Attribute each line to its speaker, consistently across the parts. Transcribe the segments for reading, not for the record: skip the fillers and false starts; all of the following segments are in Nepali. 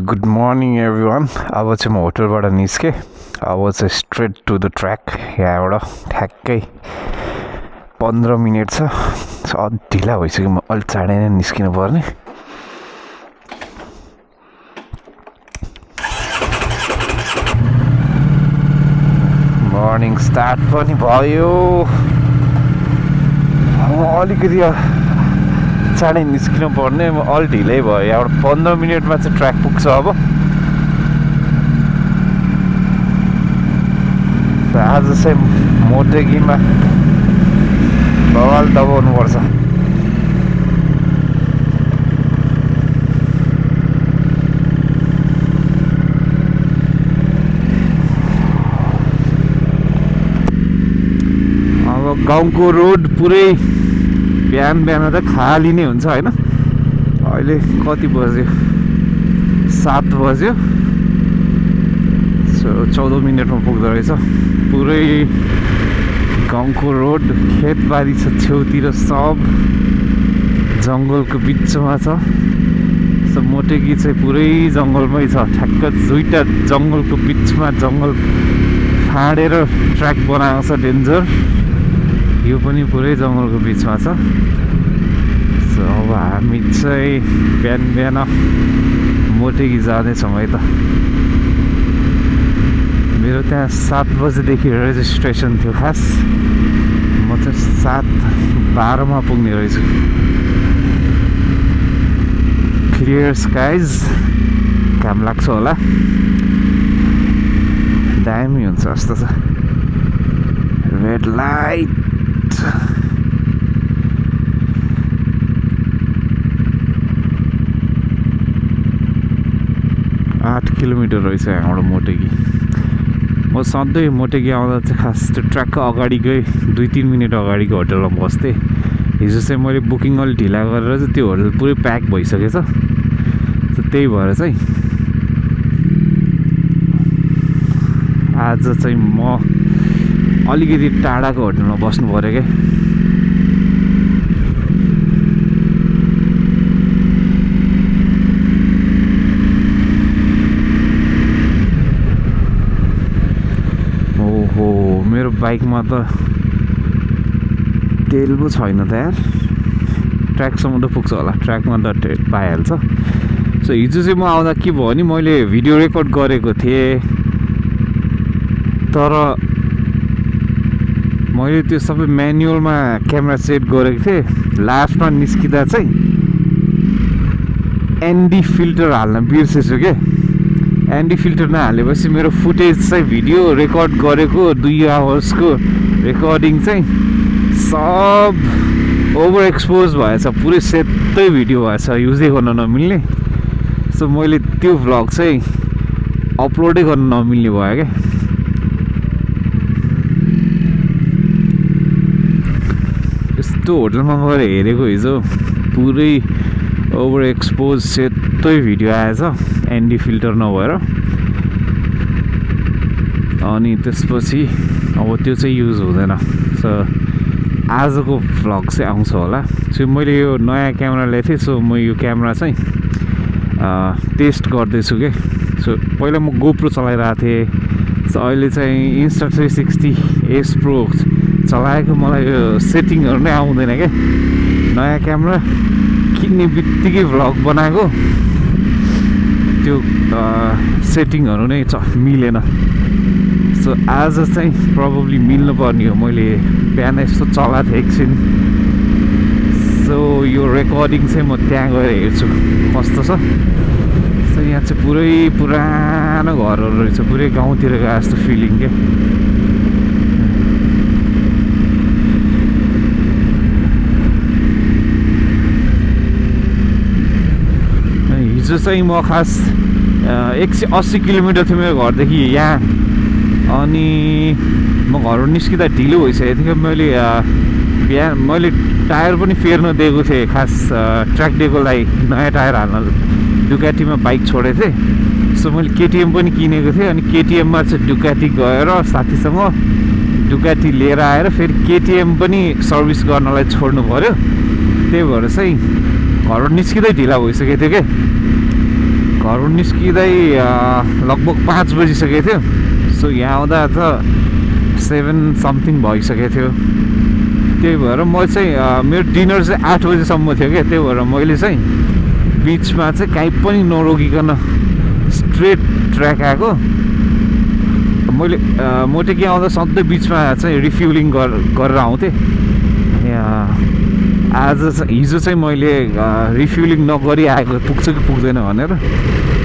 Speaker 1: Good morning everyone. अब चाहिँ म होटलबाट निस्के अब चाहिँ स्ट्रेट टु द ट्र्याक यहाँबाट ठ्याक्कै 15 मिनेट छ ढिला भइसक्यो म अलि चाँडै नै निस्किनु पर्ने मर्निङ स्टार्ट पनि भयो अलिकति चाँडै निस्किनु पर्ने अलि ढिलै भयो यहाँबाट 15 मिनेटमा चाहिँ ट्र्याक पुग्छ अब आज चाहिँ मोटेगीमा बवाल दबाउनुपर्छ अब गाउँको रोड पुरै बिहान त खाली नै हुन्छ हैन अहिले कति बज्यो 7 बज्यो 14 मिनेटमा पुग्दो रहेछ पुरै गाउँको रोड खेतबारी छ छेउतिर सब जङ्गलको बिचमा छ मोटेगी चाहिँ पुरै जङ्गलमै छ ठ्याक्क दुईटा जङ्गलको बिचमा जङ्गल फाडेर ट्र्याक बनाएको छ डेन्जर यो पनि पुरै जङ्गलको बिचमा छ अब हामी चाहिँ बिहान मोटेगी जाँदैछौँ है त मेरो त्यहाँ 7 बजेदेखि रेजिस्ट्रेसन थियो खास म चाहिँ 7:12मा पुग्ने रहेछु क्लियर स्काइज घाम लाग्छ होला दामी हुन्छ जस्तो छ रेड लाइट 8 किलोमिटर रहेछ यहाँबाट मोटेगी म सधैँ मोटेगी आउँदा चाहिँ खास त्यो ट्र्याकको अगाडिकै 2-3 मिनट अगाडिको होटलमा बस्थेँ हिजो चाहिँ मैले बुकिङ अलि ढिला गरेर चाहिँ त्यो होटल पुरै प्याक भइसकेछ त्यही भएर चाहिँ आज चाहिँ म अलिकति टाढाको होटलमा बस्नु पऱ्यो क्या ओहो मेरो बाइकमा त तेल पो छैन त यार ट्र्याकसम्म त पुग्छ होला ट्र्याकमा त पाइहाल्छ सो हिजो चाहिँ म आउँदा के भयो भने मैले भिडियो रेकर्ड गरेको थिएँ तर मैले त्यो सबै म्यानुअलमा क्यामेरा सेट गरेको थिएँ लास्टमा निस्किँदा चाहिँ एनडी फिल्टर हाल्न बिर्सेछु क्या एनडी फिल्टर नहालेपछि मेरो फुटेज चाहिँ भिडियो रेकर्ड गरेको 2 आवर्सको रेकर्डिङ चाहिँ सब ओभर एक्सपोज भएछ पुरै सेतै भिडियो भएछ युजै गर्न नमिल्ने सो मैले त्यो भ्लग चाहिँ अपलोडै गर्न नमिल्ने भयो क्या यस्तो होटलमा गएर हेरेको हिजो पुरै ओभर एक्सपोज सेतै भिडियो आएछ एनडी फिल्टर नभएर अनि त्यसपछि अब त्यो चाहिँ युज हुँदैन सो आजको भ्लग चाहिँ आउँछ होला सो मैले यो नयाँ क्यामेरा ल्याएको थिएँ सो म यो क्यामेरा चाहिँ टेस्ट गर्दैछु क्या सो पहिला म गोप्रो चलाइरहेको थिएँ सो अहिले चाहिँ Insta360S Pro चलाएको मलाई यो सेटिङहरू नै आउँदैन क्या नयाँ क्यामेरा किन्ने बित्तिकै भ्लग बनाएको त्यो सेटिङहरू नै मिलेन सो आज चाहिँ प्रब्लली मिल्नु पर्ने हो मैले बिहान यस्तो चलाएको थिएँ एकछिन सो यो रेकर्डिङ चाहिँ म त्यहाँ गएर हेर्छु कस्तो छ सो यहाँ चाहिँ पुरै पुरानो घरहरू रहेछ पुरै गाउँतिर गए जस्तो फिलिङ क्या हिजो चाहिँ म खास 180 किलोमिटर थियो मेरो घरदेखि यहाँ अनि म घरबाट निस्किँदा ढिलो भइसकेको थियो मैले टायर पनि फेर्न दिएको थिएँ खास ट्र्याक डेको लागि नयाँ टायर हाल्न डुकाटीमा बाइक छोडेको थिएँ सो मैले केटिएम पनि किनेको थिएँ अनि केटिएममा चाहिँ डुकाटी गएर साथीसँग डुकाटी लिएर आएर फेरि केटिएम पनि सर्भिस गर्नलाई छोड्नु पऱ्यो त्यही भएर चाहिँ घरबाट निस्किँदै ढिला भइसकेको थियो क्या घरबाट निस्किँदै लगभग 5 बजिसकेको थियो। सो यहाँ आउँदा त 7 समथिङ भइसकेको थियो। त्यही भएर म चाहिँ मेरो डिनर चाहिँ 8 बजीसम्म थियो क्या। त्यही भएर मैले चाहिँ बिचमा चाहिँ कहीँ पनि नरोकिकन स्ट्रेट ट्र्याक आएको। मैले मोटेकी आउँदा सधैँ बिचमा चाहिँ रिफ्युलिङ गरेर आउँथेँ। हिजो चाहिँ मैले रिफ्युलिङ नगरी आएको पुग्छ कि पुग्दैन भनेर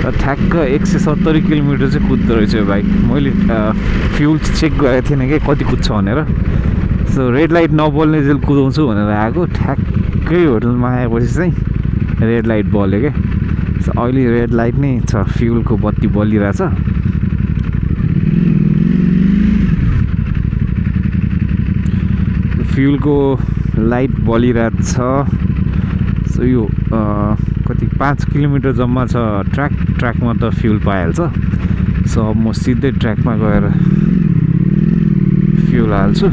Speaker 1: ठ्याक्क 170 किलोमिटर चाहिँ कुद्दो रहेछ यो बाइक। मैले फ्युल चेक गरेको थिइनँ कि कति कुद्छ भनेर। सो रेड लाइट नबल्ने जेल कुदाउँछु भनेर आएको। ठ्याक्कै होटलमा आएपछि चाहिँ रेड लाइट बल्यो क्या। सो अहिले रेड लाइट नै छ, फ्युलको बत्ती बलिरहेछ। फ्युलको लाइट बलिरहेको छ। सो यो कति 5 किलोमिटर जम्मा छ ट्र्याकमा त फ्युल पाइहाल्छ। सो अब म सिधै ट्र्याकमा गएर फ्युल हाल्छु।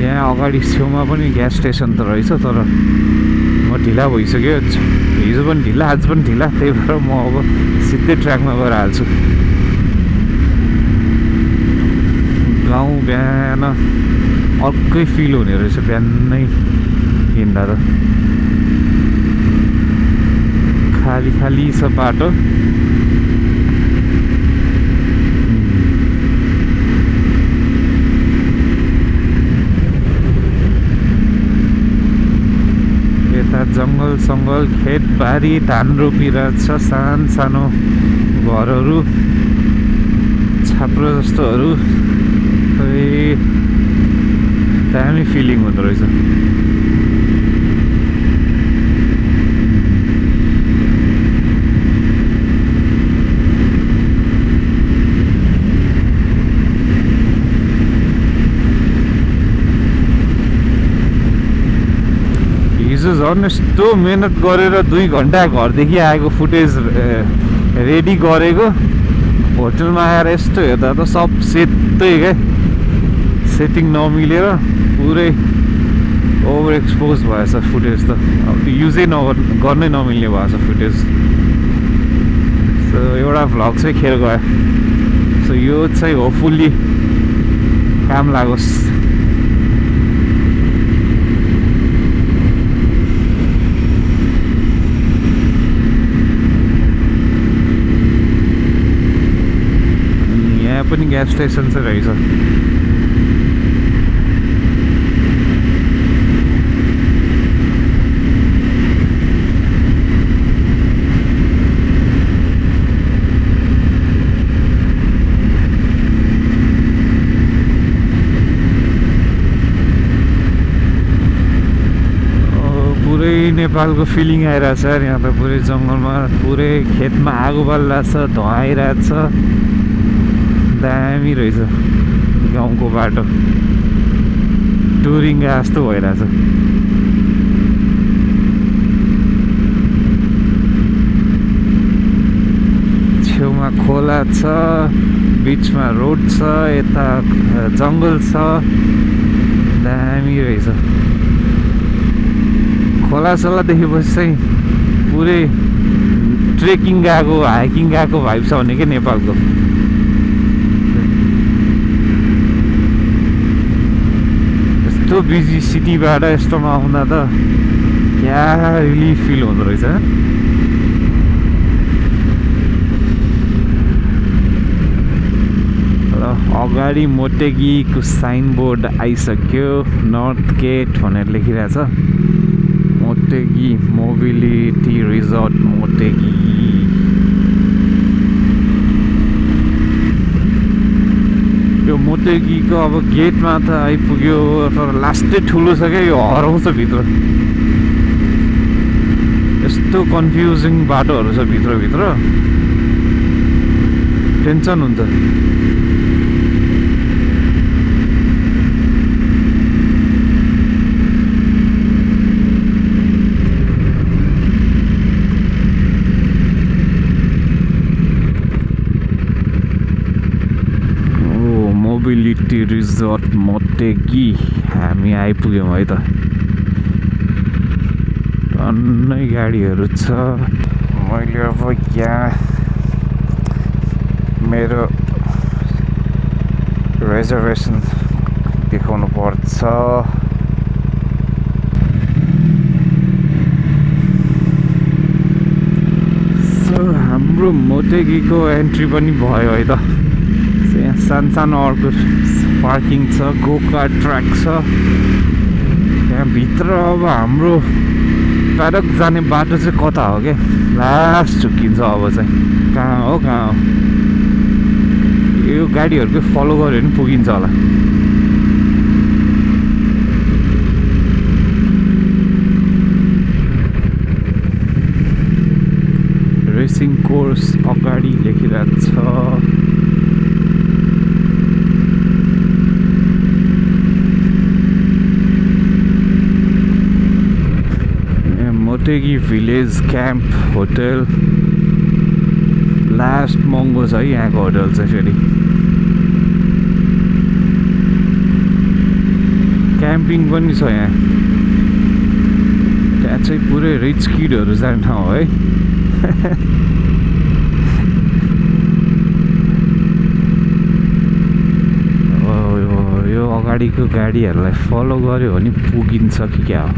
Speaker 1: यहाँ अगाडि छेउमा पनि ग्यास स्टेसन त रहेछ, तर म ढिला भइसक्यो। हिजो पनि ढिला, आज पनि ढिला। त्यही भएर म अब सिधै ट्र्याकमा गएर हाल्छु। गाउँ बिहान अर्कै फिल हुने रहेछ बिहानै हिँड्दा त। खाली खाली छ बाटो। यता जङ्गल सङ्गल खेतबारी धान रोपिरहेछ। सानो घरहरू छाप्रो जस्तोहरू। दामी फिलिङ हुँदो रहेछ। हिजो झन् यस्तो मेहनत गरेर 2 घन्टा घरदेखि आएको फुटेज रेडी गरेको। होटलमा आएर यस्तो हेर्दा त सब सेतै क्या। सेटिङ नमिलेर पुरै ओभर एक्सपोज भएछ फुटेज त। अब युजै गर्नै नमिल्ने भएछ फुटेज। सो एउटा भ्लग चाहिँ खेर गयो। सो यो चाहिँ होपफुल्ली काम लागोस्। यहाँ पनि ग्यास स्टेसन चाहिँ रहेछ। नेपालको फिलिङ आइरहेछ यार। यहाँ त पुरै जङ्गलमा पुरै खेतमा आगो बलिरहेछ, धुवाइरहेछ। दामी रहेछ गाउँको बाटो। टुरिङ्गा जस्तो भइरहेछ। छेउमा खोला छ, बिचमा रोड छ, यता जङ्गल छ। दामी रहेछ। खोला देखेपछि चाहिँ पुरै ट्रेकिङ गएको, हाइकिङ गएको भाइब छ भने क्या नेपालको। यस्तो बिजी सिटीबाट यस्तोमा आउँदा त क्या रिलिफ फिल हुँदो रहेछ। अगाडि मोटेगीको साइनबोर्ड आइसक्यो। नर्थ गेट भनेर लेखिरहेछ। Motegi mobility resort Motegi. यो मोटेगीको अब गेटमा त आइपुग्यो, तर लास्टै ठुलो छ क्या। यो हराउँछ भित्र। यस्तो कन्फ्युजिङ बाटोहरू छ भित्र। टेन्सन हुन्छ। मोबिलिटी रिजोर्ट मोटेगी हामी आइपुग्यौँ है त। टन्नै गाडीहरू छ। मैले अब यहाँ मेरो रिजर्भेसन देखाउनु पर्छ। हाम्रो मोटेगीको एन्ट्री पनि भयो है त। यहाँ सानो अर्को पार्किङ छ, गो कार्ट ट्र्याक छ। त्यहाँभित्र अब हाम्रो प्याडक जाने बाटो चाहिँ कता हो क्या, लास्ट झुक्किन्छ अब चाहिँ। कहाँ हो यो गाडीहरूकै फलो गऱ्यो भने पुगिन्छ होला। रेसिङ कोर्स अगाडि लेखिरहेको छ। Motegi village camp hotel last महँगो छ है यहाँको होटल चाहिँ। फेरि क्याम्पिङ पनि छ यहाँ। त्यहाँ चाहिँ पुरै रिच किडहरू जाने ठाउँ है। यो अगाडिको गाडीहरूलाई फलो गर्यो भने पुगिन्छ कि क्या हो।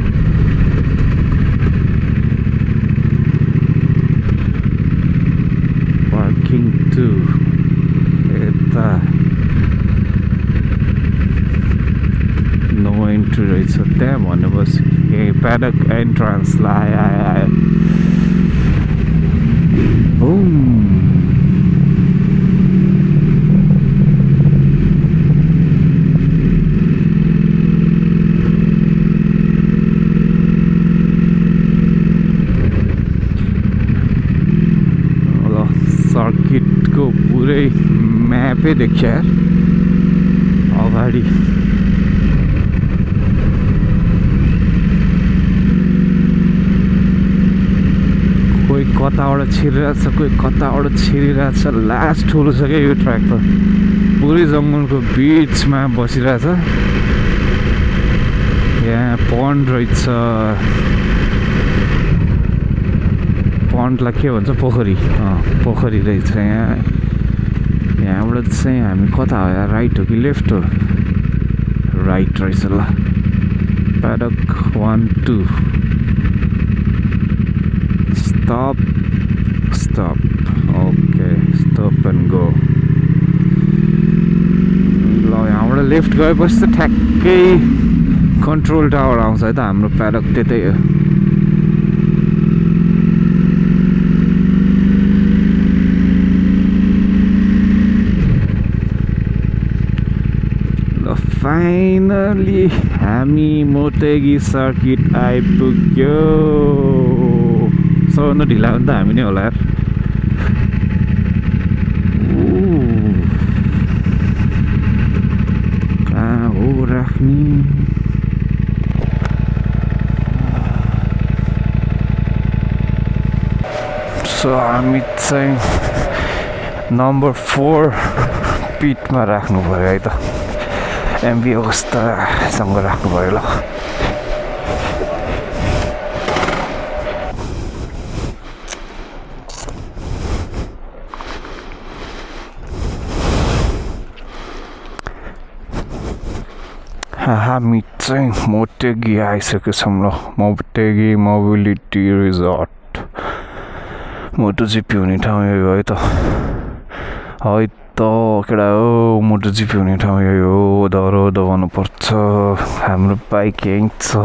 Speaker 1: पार्किङ टु यता नो एन्ट्री रहेछ त्यहाँ भनेपछि प्याडक एन्ट्रान्सलाई आयो। सर्किटको पुरै म्यापै देखियो यार अगाडि। कोही कताबाट छिरिरहेछ, कोही कताबाट छिरिरहेछ। लास्ट ठुलो छ क्या यो ट्र्याक त, पुरै जङ्गलको बिचमा बसिरहेछ। यहाँ पन्ड रहेछ, पन्डलाई के भन्छ, पोखरी। पोखरी रहेछ यहाँ। यहाँबाट चाहिँ हामी कता हो यार, राइट हो कि लेफ्ट हो? राइट रहेछ ल। प्याडक 1 2 stop stop okay stop and go. ल यहाँबाट लेफ्ट गएपछि त ठ्याक्कै कन्ट्रोल टावर आउँछ है त। हाम्रो प्याडक त्यतै हो। फाइनली हामी मोटेगी सर्किट आइपुग्यो। सबभन्दा ढिला भने त हामी नै होला यार। कहाँ हो राख्ने? सो हामी चाहिँ नम्बर 4 पिटमा राख्नु पऱ्यो है त। एमबी अवस्थासँग राख्नु पऱ्यो ल। हामी चाहिँ मोटेगी आइसकेको छौँ ल। Motegi mobility resort. मोटोजिपी हुने ठाउँ यो है त। है त केटा हो, मोटोजिपी हुने ठाउँ यही हो। दरो दबाउनु पर्छ। हाम्रो बाइक यहीँ छ।